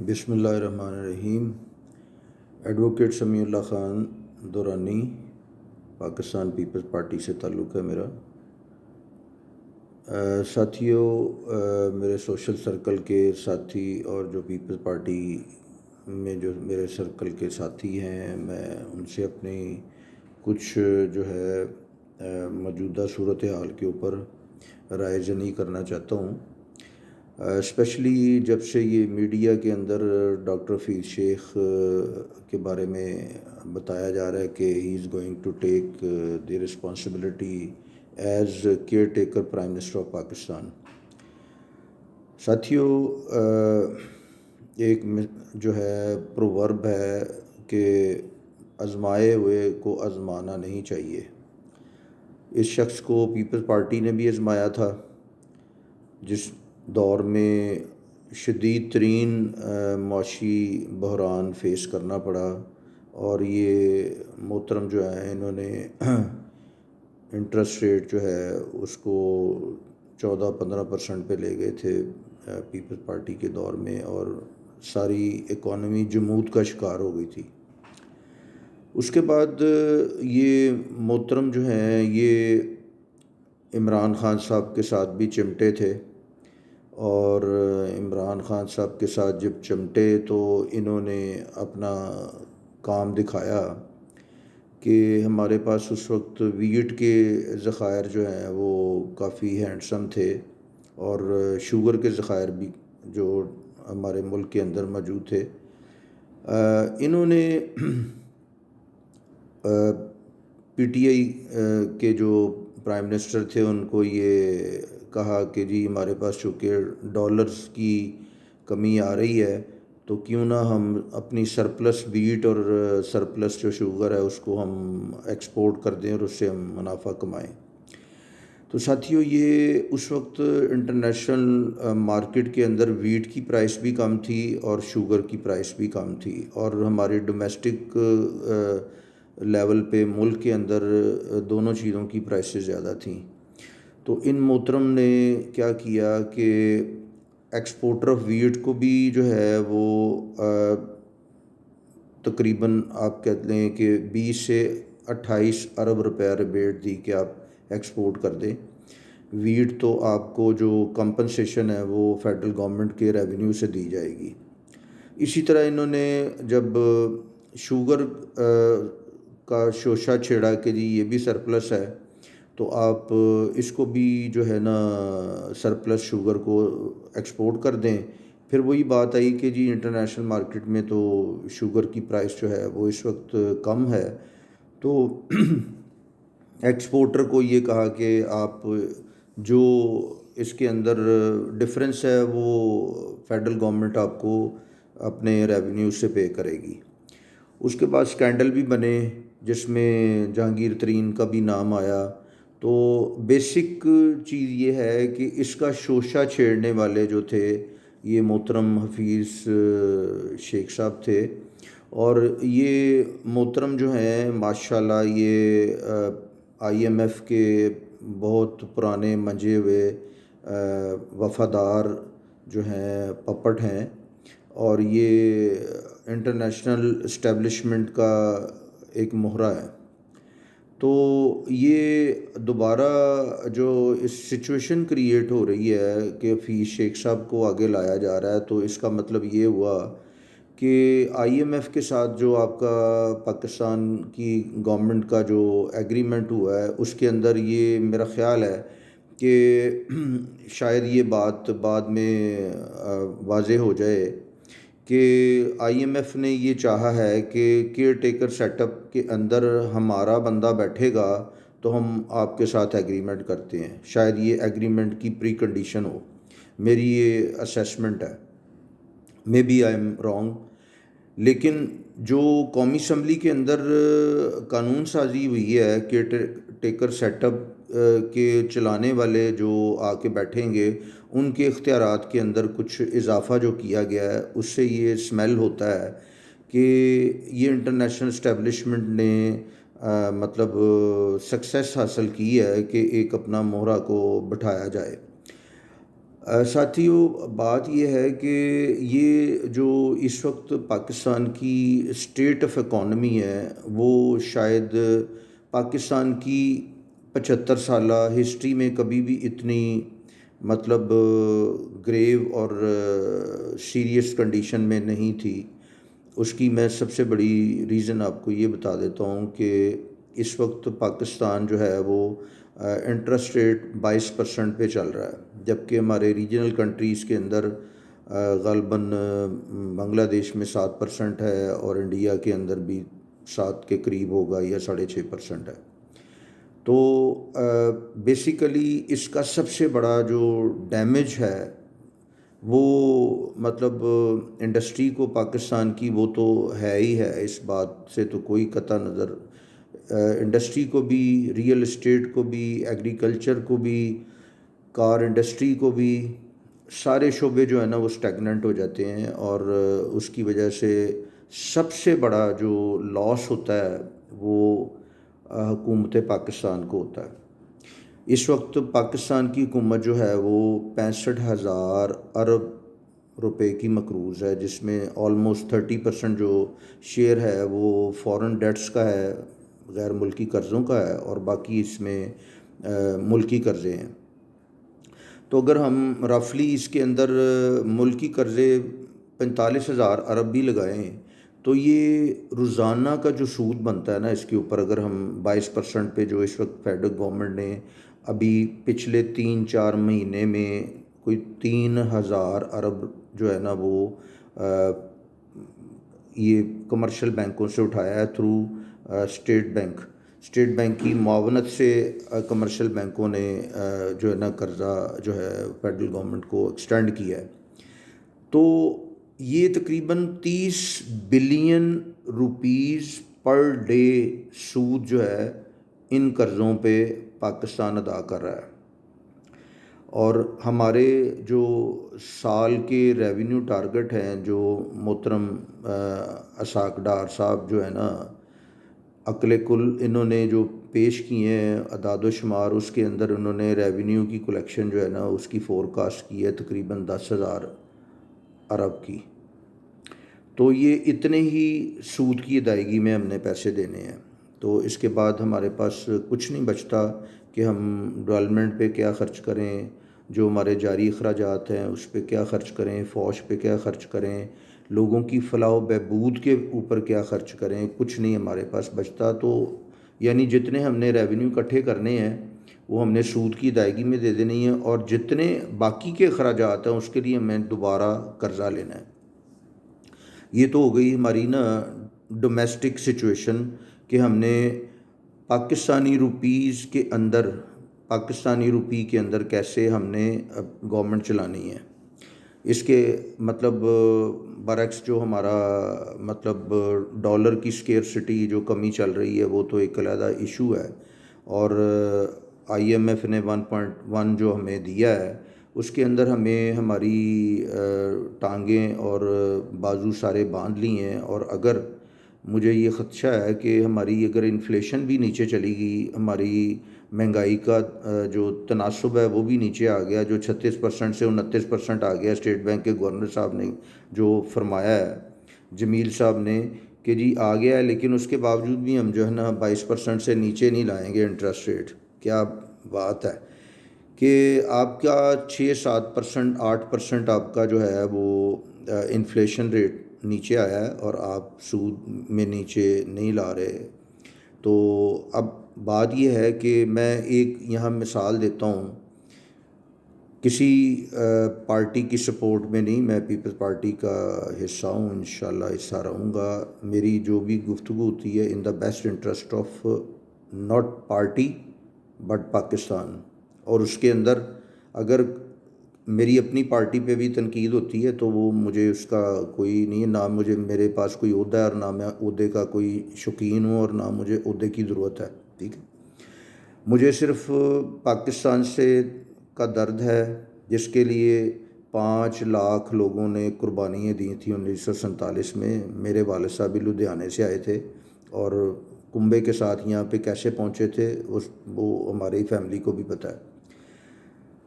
بسم اللہ الرحمن الرحیم۔ ایڈوکیٹ سمیع اللہ خان دورانی، پاکستان پیپلز پارٹی سے تعلق ہے میرا۔ ساتھیوں، میرے سوشل سرکل کے ساتھی اور جو پیپلز پارٹی میں جو میرے سرکل کے ساتھی ہیں، میں ان سے اپنی کچھ جو ہے موجودہ صورتحال کے اوپر رائے زنی کرنا چاہتا ہوں۔ اسپیشلی جب سے یہ میڈیا کے اندر ڈاکٹر حفیظ شیخ کے بارے میں بتایا جا رہا ہے کہ he is going to take the responsibility as caretaker prime minister of Pakistan. ساتھیوں، ایک جو ہے پروورب ہے کہ آزمائے ہوئے کو آزمانا نہیں چاہیے۔ اس شخص کو پیپلز پارٹی نے بھی آزمایا تھا، جس دور میں شدید ترین معاشی بحران فیس کرنا پڑا، اور یہ محترم جو ہیں انہوں نے انٹرسٹ ریٹ جو ہے اس کو 14-15% پہ لے گئے تھے پیپلز پارٹی کے دور میں، اور ساری اکانومی جمود کا شکار ہو گئی تھی۔ اس کے بعد یہ محترم جو ہیں یہ عمران خان صاحب کے ساتھ بھی چمٹے تھے، اور عمران خان صاحب کے ساتھ جب چمٹے تو انہوں نے اپنا کام دکھایا کہ ہمارے پاس اس وقت ویٹ کے ذخائر جو ہیں وہ کافی ہینڈسم تھے، اور شوگر کے ذخائر بھی جو ہمارے ملک کے اندر موجود تھے۔ انہوں نے پی ٹی آئی کے جو پرائم منسٹر تھے ان کو یہ کہا کہ جی ہمارے پاس چونکہ ڈالرز کی کمی آ رہی ہے تو کیوں نہ ہم اپنی سرپلس ویٹ اور سرپلس جو شوگر ہے اس کو ہم ایکسپورٹ کر دیں اور اس سے ہم منافع کمائیں۔ تو ساتھیوں، یہ اس وقت انٹرنیشنل مارکیٹ کے اندر ویٹ کی پرائس بھی کم تھی اور شوگر کی پرائس بھی کم تھی، اور ہمارے ڈومیسٹک لیول پہ ملک کے اندر دونوں چیزوں کی پرائسز زیادہ تھیں۔ تو ان محترم نے کیا کیا کہ ایکسپورٹر آف ویٹ کو بھی جو ہے وہ تقریباً آپ کہہ لیں کہ 20 سے 28 ارب روپے ریبیٹ دی کہ آپ ایکسپورٹ کر دیں ویٹ، تو آپ کو جو کمپنسیشن ہے وہ فیڈرل گورنمنٹ کے ریونیو سے دی جائے گی۔ اسی طرح انہوں نے جب شوگر کا شوشہ چھیڑا کہ جی یہ بھی سرپلس ہے تو آپ اس کو بھی جو ہے نا سرپلس شوگر کو ایکسپورٹ کر دیں، پھر وہی بات آئی کہ جی انٹرنیشنل مارکیٹ میں تو شوگر کی پرائس جو ہے وہ اس وقت کم ہے، تو ایکسپورٹر کو یہ کہا کہ آپ جو اس کے اندر ڈفرینس ہے وہ فیڈرل گورنمنٹ آپ کو اپنے ریونیو سے پے کرے گی۔ اس کے بعد سکینڈل بھی بنے جس میں جہانگیر ترین کا بھی نام آیا۔ تو بیسک چیز یہ ہے کہ اس کا شوشہ چھیڑنے والے جو تھے یہ محترم حفیظ شیخ صاحب تھے، اور یہ محترم جو ہیں ماشاءاللہ یہ آئی ایم ایف کے بہت پرانے منجے ہوئے وفادار جو ہیں پپٹ ہیں، اور یہ انٹرنیشنل اسٹیبلشمنٹ کا ایک مہرہ ہے۔ تو یہ دوبارہ جو اس سچویشن کریٹ ہو رہی ہے کہ حفیظ شیخ صاحب کو آگے لایا جا رہا ہے، تو اس کا مطلب یہ ہوا کہ آئی ایم ایف کے ساتھ جو آپ کا پاکستان کی گورنمنٹ کا جو ایگریمنٹ ہوا ہے اس کے اندر یہ میرا خیال ہے کہ شاید یہ بات بعد میں واضح ہو جائے کہ آئی ایم ایف نے یہ چاہا ہے کہ کیئر ٹیکر سیٹ اپ کے اندر ہمارا بندہ بیٹھے گا تو ہم آپ کے ساتھ ایگریمنٹ کرتے ہیں، شاید یہ ایگریمنٹ کی پری کنڈیشن ہو، میری یہ اسیسمنٹ ہے، maybe I am wrong. لیکن جو قومی اسمبلی کے اندر قانون سازی ہوئی ہے کہ ٹیکر سیٹ اپ کے چلانے والے جو آ کے بیٹھیں گے ان کے اختیارات کے اندر کچھ اضافہ جو کیا گیا ہے اس سے یہ سمیل ہوتا ہے کہ یہ انٹرنیشنل اسٹیبلشمنٹ نے مطلب سکسیس حاصل کی ہے کہ ایک اپنا مہرہ کو بٹھایا جائے۔ ساتھیوں، بات یہ ہے کہ یہ جو اس وقت پاکستان کی اسٹیٹ آف اکانومی ہے، وہ شاید پاکستان کی 75 سالہ ہسٹری میں کبھی بھی اتنی مطلب گریو اور سیریس کنڈیشن میں نہیں تھی۔ اس کی میں سب سے بڑی ریزن آپ کو یہ بتا دیتا ہوں کہ اس وقت پاکستان جو ہے وہ انٹرسٹ ریٹ 22% پہ چل رہا ہے، جبکہ ہمارے ریجنل کنٹریز کے اندر غالباً بنگلہ دیش میں 7% ہے، اور انڈیا کے اندر بھی 7 کے قریب ہوگا یا 6.5% ہے۔ تو بیسیکلی اس کا سب سے بڑا جو ڈیمیج ہے وہ مطلب انڈسٹری کو پاکستان کی وہ تو ہے ہی ہے، اس بات سے تو کوئی قطع نظر۔ انڈسٹری کو بھی، ریئل اسٹیٹ کو بھی، ایگریکلچر کو بھی، کار انڈسٹری کو بھی، سارے شعبے جو ہیں نا وہ اسٹیگننٹ ہو جاتے ہیں، اور اس کی وجہ سے سب سے بڑا جو لاس ہوتا ہے وہ حکومت پاکستان کو ہوتا ہے۔ اس وقت پاکستان کی حکومت جو ہے وہ 65,000 ارب روپے کی مقروض ہے، جس میں آلموسٹ 30% جو شیئر ہے وہ فورن ڈیٹس کا ہے، غیر ملکی قرضوں کا ہے، اور باقی اس میں ملکی قرضے ہیں۔ تو اگر ہم رفلی اس کے اندر ملکی قرضے 45,000 ارب بھی لگائیں تو یہ روزانہ کا جو سود بنتا ہے نا اس کے اوپر، اگر ہم 22% پہ جو اس وقت فیڈرل گورنمنٹ نے ابھی پچھلے 3-4 مہینے میں کوئی 3,000 ارب جو ہے نا وہ یہ کمرشل بینکوں سے اٹھایا ہے تھرو اسٹیٹ بینک کی معاونت سے کمرشل بینکوں نے جو ہے نا قرضہ جو ہے فیڈرل گورنمنٹ کو ایکسٹینڈ کیا ہے۔ تو یہ تقریباً 30 بلین روپیز پر ڈے سود جو ہے ان قرضوں پہ پاکستان ادا کر رہا ہے، اور ہمارے جو سال کے ریونیو ٹارگٹ ہیں جو محترم اسحاق ڈار صاحب جو ہے نا عقل کل انہوں نے جو پیش کیے ہیں اعداد و شمار، اس کے اندر انہوں نے ریونیو کی کلیکشن جو ہے نا اس کی فورکاسٹ کی ہے تقریباً 10,000 ارب کی۔ تو یہ اتنے ہی سود کی ادائیگی میں ہم نے پیسے دینے ہیں، تو اس کے بعد ہمارے پاس کچھ نہیں بچتا کہ ہم ڈیولپمنٹ پہ کیا خرچ کریں، جو ہمارے جاری اخراجات ہیں اس پہ کیا خرچ کریں، فوج پہ کیا خرچ کریں، لوگوں کی فلاح و بہبود کے اوپر کیا خرچ کریں، کچھ نہیں ہمارے پاس بچتا۔ تو یعنی جتنے ہم نے ریونیو اکٹھے کرنے ہیں وہ ہم نے سود کی ادائیگی میں دے دینے ہیں، اور جتنے باقی کے اخراجات ہیں اس کے لیے ہمیں دوبارہ قرضہ لینا ہے۔ یہ تو ہو گئی ہماری نا ڈومیسٹک سچویشن کہ ہم نے پاکستانی روپی کے اندر کیسے ہم نے گورنمنٹ چلانی ہے۔ اس کے مطلب برعکس جو ہمارا مطلب ڈالر کی اسکیئرسٹی جو کمی چل رہی ہے وہ تو ایک علیحدہ ایشو ہے، اور آئی ایم ایف نے 1.1 جو ہمیں دیا ہے اس کے اندر ہمیں ہماری ٹانگیں اور بازو سارے باندھ لی ہیں، اور اگر مجھے یہ خدشہ ہے کہ ہماری اگر انفلیشن بھی نیچے چلی گئی، ہماری مہنگائی کا جو تناسب ہے وہ بھی نیچے آ گیا، جو 36% سے 29% آ گیا، اسٹیٹ بینک کے گورنر صاحب نے جو فرمایا ہے جمیل صاحب نے کہ جی آ گیا ہے، لیکن اس کے باوجود بھی ہم جو ہے نا 22% سے نیچے نہیں لائیں گے انٹرسٹ ریٹ۔ کیا بات ہے کہ آپ کا 6-7%، 8% آپ کا جو ہے وہ انفلیشن ریٹ نیچے آیا ہے، اور آپ سود میں نیچے نہیں لا رہے۔ تو اب بات یہ ہے کہ میں ایک یہاں مثال دیتا ہوں، کسی پارٹی کی سپورٹ میں نہیں، میں پیپلز پارٹی کا حصہ ہوں، انشاءاللہ حصہ رہوں گا۔ میری جو بھی گفتگو ہوتی ہے in the best interest of not party but Pakistan, اور اس کے اندر اگر میری اپنی پارٹی پہ بھی تنقید ہوتی ہے تو وہ مجھے اس کا کوئی نہیں، نہ مجھے میرے پاس کوئی عہدہ ہے، اور نہ میں عہدے کا کوئی شوقین ہوں، اور نہ مجھے عہدے کی ضرورت ہے، ٹھیک ہے۔ مجھے صرف پاکستان سے کا درد ہے، جس کے لیے 5 لاکھ لوگوں نے قربانیاں دی تھیں 1947 میں۔ میرے والد صاحب بھی لدھیانے سے آئے تھے، اور کنبے کے ساتھ یہاں پہ کیسے پہنچے تھے وہ ہماری فیملی کو بھی پتہ ہے۔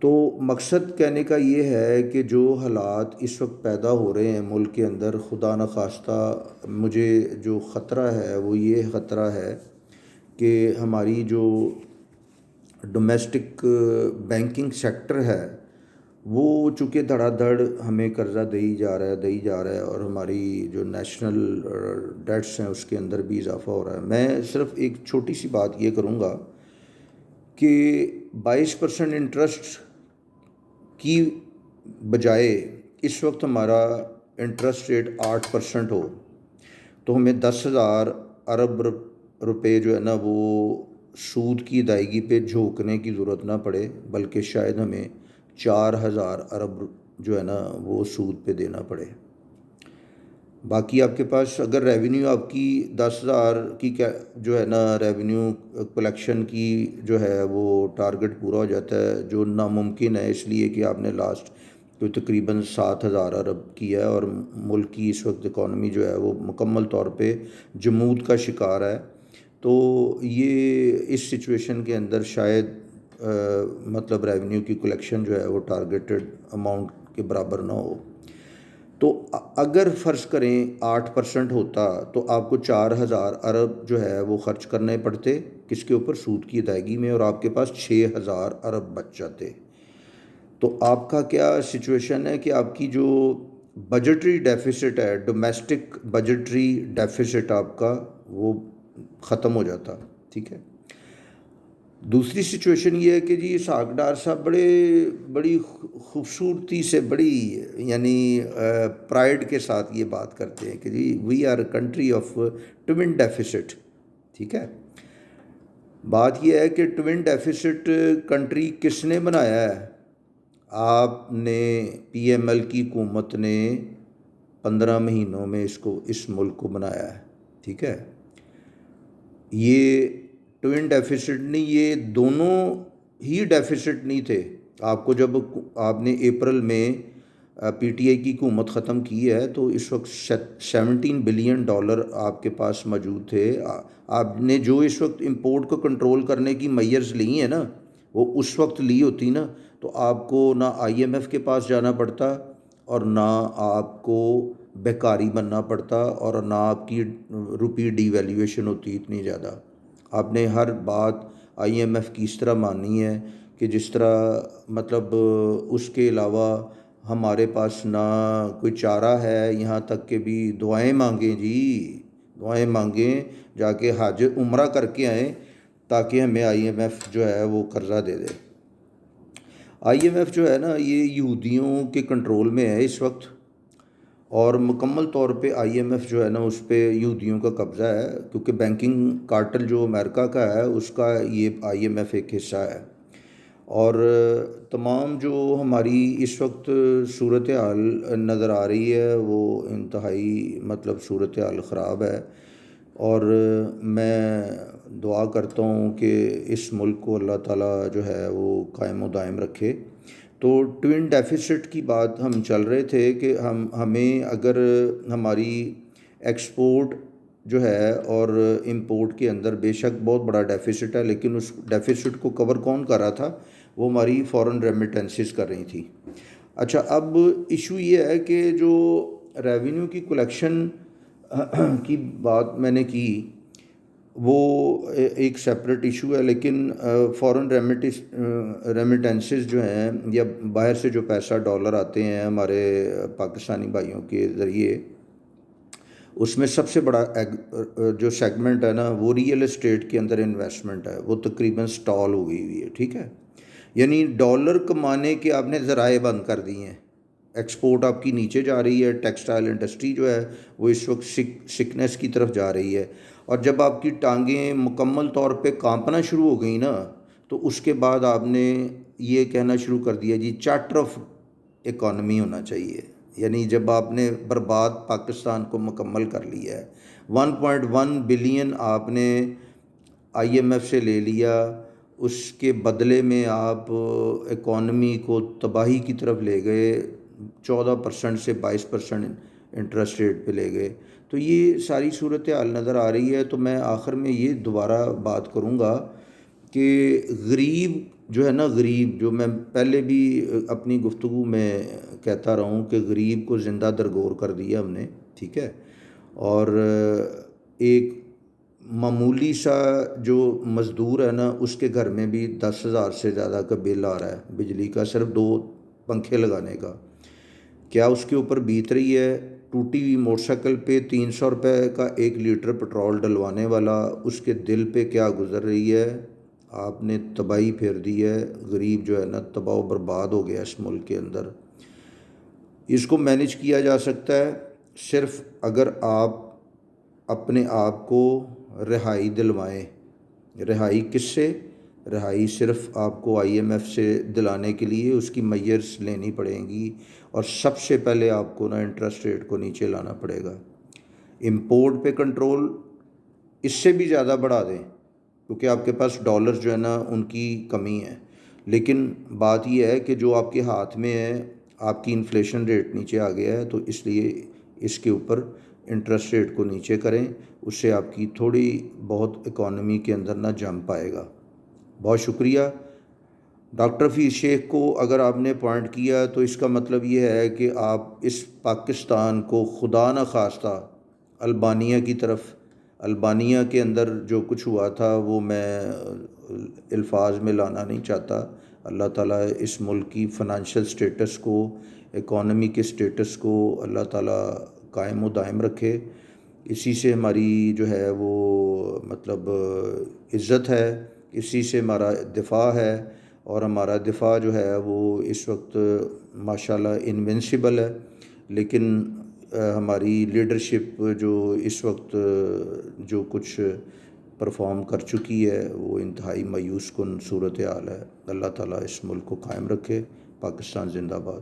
تو مقصد کہنے کا یہ ہے کہ جو حالات اس وقت پیدا ہو رہے ہیں ملک کے اندر، خدا نخواستہ مجھے جو خطرہ ہے وہ یہ خطرہ ہے کہ ہماری جو ڈومیسٹک بینکنگ سیکٹر ہے وہ چونکہ دھڑا دھڑ ہمیں قرضہ دئی جا رہا ہے اور ہماری جو نیشنل ڈیٹس ہیں اس کے اندر بھی اضافہ ہو رہا ہے۔ میں صرف ایک چھوٹی سی بات یہ کروں گا کہ 22% انٹرسٹ کی بجائے اس وقت ہمارا انٹرسٹ ریٹ 8% ہو تو ہمیں 10,000 ارب روپے جو ہے نا وہ سود کی ادائیگی پہ جھونکنے کی ضرورت نہ پڑے، بلکہ شاید ہمیں 4,000 ارب جو ہے نا وہ سود پہ دینا پڑے۔ باقی آپ کے پاس اگر ریونیو آپ کی 10,000 کی جو ہے نا ریونیو کلیکشن کی جو ہے وہ ٹارگٹ پورا ہو جاتا ہے، جو ناممکن ہے اس لیے کہ آپ نے لاسٹ تو تقریباً 7,000 ارب کیا ہے اور ملک کی اس وقت اکانومی جو ہے وہ مکمل طور پہ جمود کا شکار ہے، تو یہ اس سچویشن کے اندر شاید مطلب ریونیو کی کلیکشن جو ہے وہ ٹارگیٹڈ اماؤنٹ کے برابر نہ ہو۔ تو اگر فرض کریں 8% ہوتا تو آپ کو 4,000 ارب جو ہے وہ خرچ کرنے پڑتے کس کے اوپر؟ سود کی ادائیگی میں، اور آپ کے پاس 6,000 ارب بچ جاتے۔ تو آپ کا کیا سچویشن ہے کہ آپ کی جو بجٹری ڈیفیسٹ ہے، ڈومیسٹک بجٹری ڈیفیسٹ آپ کا وہ ختم ہو جاتا، ٹھیک ہے۔ دوسری سچویشن یہ ہے کہ جی اسحاق ڈار صاحب بڑی خوبصورتی سے بڑی یعنی پرائڈ کے ساتھ یہ بات کرتے ہیں کہ جی we are a country of twin deficit, ٹھیک ہے۔ بات یہ ہے کہ ٹوین ڈیفیسٹ کنٹری کس نے بنایا ہے؟ آپ نے پی ایم ایل کی حکومت نے 15 مہینوں میں اس ملک کو بنایا ہے، ٹھیک ہے۔ یہ ٹوین ڈیفیسٹ نہیں، یہ دونوں ہی ڈیفیسٹ نہیں تھے۔ آپ کو جب آپ نے اپریل میں پی ٹی آئی کی حکومت ختم کی ہے تو اس وقت $17 بلین آپ کے پاس موجود تھے۔ آپ نے جو اس وقت امپورٹ کو کنٹرول کرنے کی میئرز لی ہیں نا، وہ اس وقت لی ہوتی نا تو آپ کو نہ آئی ایم ایف کے پاس جانا پڑتا اور نہ آپ کو بیکاری بننا پڑتا اور نہ آپ کی روپی ڈی ویلیویشن ہوتی اتنی زیادہ۔ آپ نے ہر بات آئی ایم ایف کی اس طرح ماننی ہے کہ جس طرح مطلب اس کے علاوہ ہمارے پاس نہ کوئی چارہ ہے، یہاں تک کہ بھی دعائیں مانگیں جی، دعائیں مانگیں، جا کے حج عمرہ کر کے آئیں تاکہ ہمیں آئی ایم ایف جو ہے وہ قرضہ دے دے۔ آئی ایم ایف جو ہے نا یہ یہودیوں کے کنٹرول میں ہے اس وقت، اور مکمل طور پہ آئی ایم ایف جو ہے نا اس پہ یہودیوں کا قبضہ ہے، کیونکہ بینکنگ کارٹل جو امریکہ کا ہے اس کا یہ آئی ایم ایف ایک حصہ ہے۔ اور تمام جو ہماری اس وقت صورتحال نظر آ رہی ہے وہ انتہائی مطلب صورتحال خراب ہے، اور میں دعا کرتا ہوں کہ اس ملک کو اللہ تعالیٰ جو ہے وہ قائم و دائم رکھے۔ تو ٹوین ڈیفیسٹ کی بات ہم چل رہے تھے کہ ہمیں اگر ہماری ایکسپورٹ جو ہے اور امپورٹ کے اندر بے شک بہت بڑا ڈیفیسٹ ہے، لیکن اس ڈیفیسٹ کو کور کون کر رہا تھا؟ وہ ہماری فورن ریمیٹنسز کر رہی تھی۔ اچھا، اب ایشو یہ ہے کہ جو ریونیو کی کلیکشن کی بات میں نے کی وہ ایک سیپریٹ ایشو ہے، لیکن فورن ریمیٹنسز جو ہیں یا باہر سے جو پیسہ ڈالر آتے ہیں ہمارے پاکستانی بھائیوں کے ذریعے، اس میں سب سے بڑا جو سیگمنٹ ہے نا وہ ریئل اسٹیٹ کے اندر انویسٹمنٹ ہے، وہ تقریباً سٹال ہو گئی ہوئی ہے، ٹھیک ہے۔ یعنی ڈالر کمانے کے آپ نے ذرائع بند کر دیے ہیں، ایکسپورٹ آپ کی نیچے جا رہی ہے، ٹیکسٹائل انڈسٹری جو ہے وہ اس وقت سکنس کی طرف جا رہی ہے، اور جب آپ کی ٹانگیں مکمل طور پہ کانپنا شروع ہو گئیں نا تو اس کے بعد آپ نے یہ کہنا شروع کر دیا جی چارٹر آف اکانومی ہونا چاہیے۔ یعنی جب آپ نے برباد پاکستان کو مکمل کر لیا ہے، 1.1 بلین آپ نے آئی ایم ایف سے لے لیا، اس کے بدلے میں آپ اکانومی کو تباہی کی طرف لے گئے، 14% سے 22% انٹرسٹ ریٹ پہ لے گئے، تو یہ ساری صورتحال نظر آ رہی ہے۔ تو میں آخر میں یہ دوبارہ بات کروں گا کہ غریب جو ہے نا غریب، جو میں پہلے بھی اپنی گفتگو میں کہتا رہا ہوں کہ غریب کو زندہ درگور کر دیا ہم نے، ٹھیک ہے، اور ایک معمولی سا جو مزدور ہے نا اس کے گھر میں بھی 10,000 سے زیادہ کا بل آ رہا ہے بجلی کا، صرف 2 پنکھے لگانے کا۔ کیا اس کے اوپر بیت رہی ہے؟ ٹوٹی ہوئی موٹر سائیکل پہ 300 روپے کا 1 لیٹر پٹرول ڈلوانے والا، اس کے دل پہ کیا گزر رہی ہے؟ آپ نے تباہی پھیر دی ہے، غریب جو ہے نا تباہ و برباد ہو گیا اس ملک کے اندر۔ اس کو مینیج کیا جا سکتا ہے صرف اگر آپ اپنے آپ کو رہائی دلوائیں۔ رہائی کس سے؟ رہائی صرف آپ کو IMF سے دلانے کے لیے اس کی میئرس لینی پڑیں گی، اور سب سے پہلے آپ کو نا انٹرسٹ ریٹ کو نیچے لانا پڑے گا۔ امپورٹ پہ کنٹرول اس سے بھی زیادہ بڑھا دیں، کیونکہ آپ کے پاس ڈالر جو ہے نا ان کی کمی ہے، لیکن بات یہ ہے کہ جو آپ کے ہاتھ میں ہے، آپ کی انفلیشن ریٹ نیچے آ گیا ہے، تو اس لیے اس کے اوپر انٹرسٹ ریٹ کو نیچے کریں، اس سے آپ کی تھوڑی بہت اکانومی کے اندر نہ جم پائے گا۔ بہت شکریہ ڈاکٹر حفیظ شیخ کو، اگر آپ نے پوائنٹ کیا تو اس کا مطلب یہ ہے کہ آپ اس پاکستان کو خدا نخواستہ البانیہ کی طرف، البانیہ کے اندر جو کچھ ہوا تھا وہ میں الفاظ میں لانا نہیں چاہتا۔ اللہ تعالیٰ اس ملک کی فنانشل سٹیٹس کو، اکانومی کے سٹیٹس کو اللہ تعالیٰ قائم و دائم رکھے۔ اسی سے ہماری جو ہے وہ مطلب عزت ہے، اسی سے ہمارا دفاع ہے، اور ہمارا دفاع جو ہے وہ اس وقت ماشاءاللہ انوینسیبل ہے، لیکن ہماری لیڈرشپ جو اس وقت جو کچھ پرفارم کر چکی ہے وہ انتہائی مایوس کن صورتحال ہے۔ اللہ تعالیٰ اس ملک کو قائم رکھے۔ پاکستان زندہ باد۔